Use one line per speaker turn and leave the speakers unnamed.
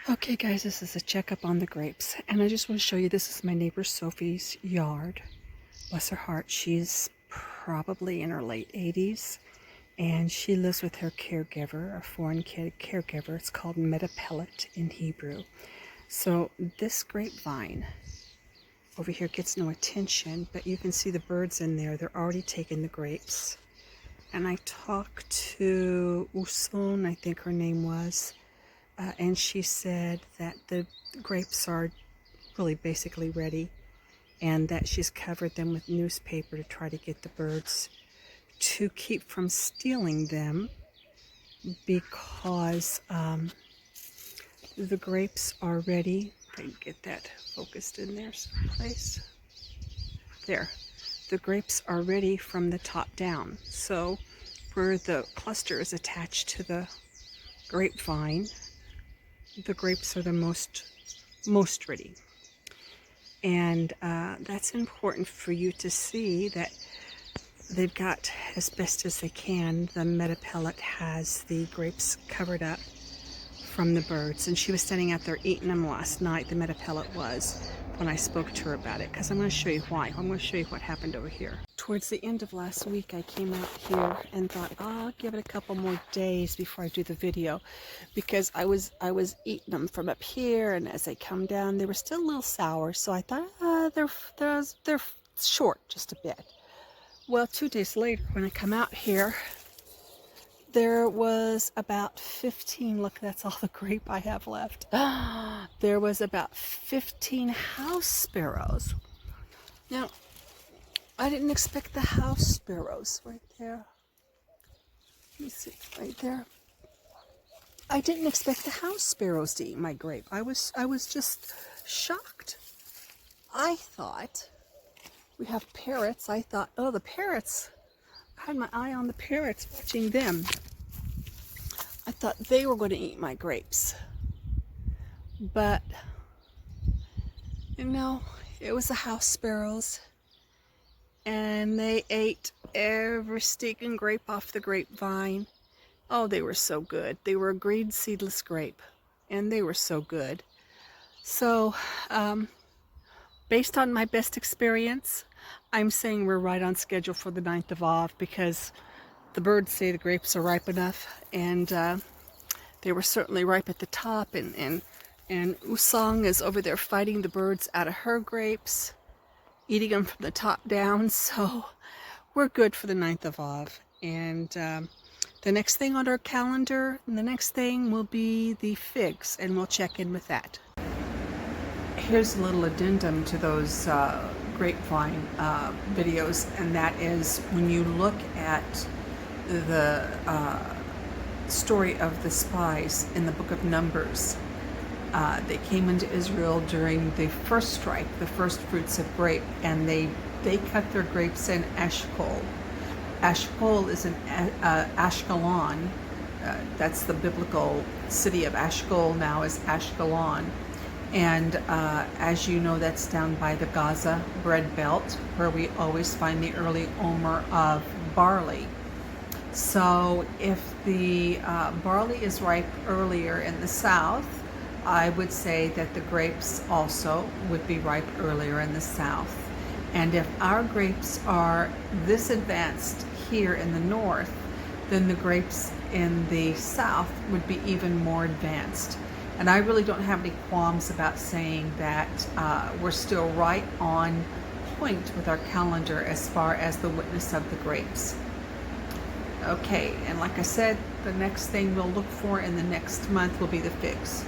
Okay guys, this is a checkup on the grapes, and I just want to show you, this is my neighbor Sophie's yard. Bless her heart, she's probably in her late 80s, and she lives with her caregiver, a foreign caregiver. It's called metapellet in Hebrew. So this grapevine over here gets no attention, but you can see the birds in there. They're already taking the grapes. And I talked to Uson, I think her name was, and she said that the grapes are really basically ready, and that she's covered them with newspaper to try to get the birds to keep from stealing them, because the grapes are ready. If I can get that focused in there someplace. There. The grapes are ready from the top down. So where the cluster is attached to the grapevine, the grapes are the most ready. And that's important for you to see, that they've got, as best as they can, the metapellet has the grapes covered up from the birds. And she was standing out there eating them last night, the metapellet was, when I spoke to her about it, because I'm going to show you why. I'm going to show you what happened over here. Towards the end of last week, I came out here and thought, oh, I'll give it a couple more days before I do the video, because I was eating them from up here, and as they come down, they were still a little sour. So I thought, they're short just a bit. Well, 2 days later, when I come out here, there was about 15, look, that's all the grape I have left. There was about 15 house sparrows. Now, I didn't expect the house sparrows right there. Let me see, right there. I didn't expect the house sparrows to eat my grape. I was just shocked. I thought, we have parrots. I thought, oh, the parrots. I had my eye on the parrots, watching them. I thought they were going to eat my grapes. But, you know, it was the house sparrows. And they ate every stinking grape off the grapevine. Oh, they were so good. They were a green seedless grape, and they were so good. So, based on my best experience, I'm saying we're right on schedule for the 9th of Av, because the birds say the grapes are ripe enough, and they were certainly ripe at the top, and Usong is over there fighting the birds out of her grapes, eating them from the top down. So we're good for the 9th of Av. And the next thing on our calendar, the next thing will be the figs, and we'll check in with that. Here's a little addendum to those grapevine videos, and that is, when you look at the story of the spies in the book of Numbers, they came into Israel during the first strike, the first fruits of grape, and they cut their grapes in Eshcol. Eshcol is in Ashkelon. That's the biblical city of Eshcol, now is Ashkelon. And as you know, that's down by the Gaza bread belt, where we always find the early omer of barley. So if the barley is ripe earlier in the south, I would say that the grapes also would be ripe earlier in the south. And if our grapes are this advanced here in the north, then the grapes in the south would be even more advanced. And I really don't have any qualms about saying that we're still right on point with our calendar as far as the witness of the grapes. Okay, and like I said, the next thing we'll look for in the next month will be the figs.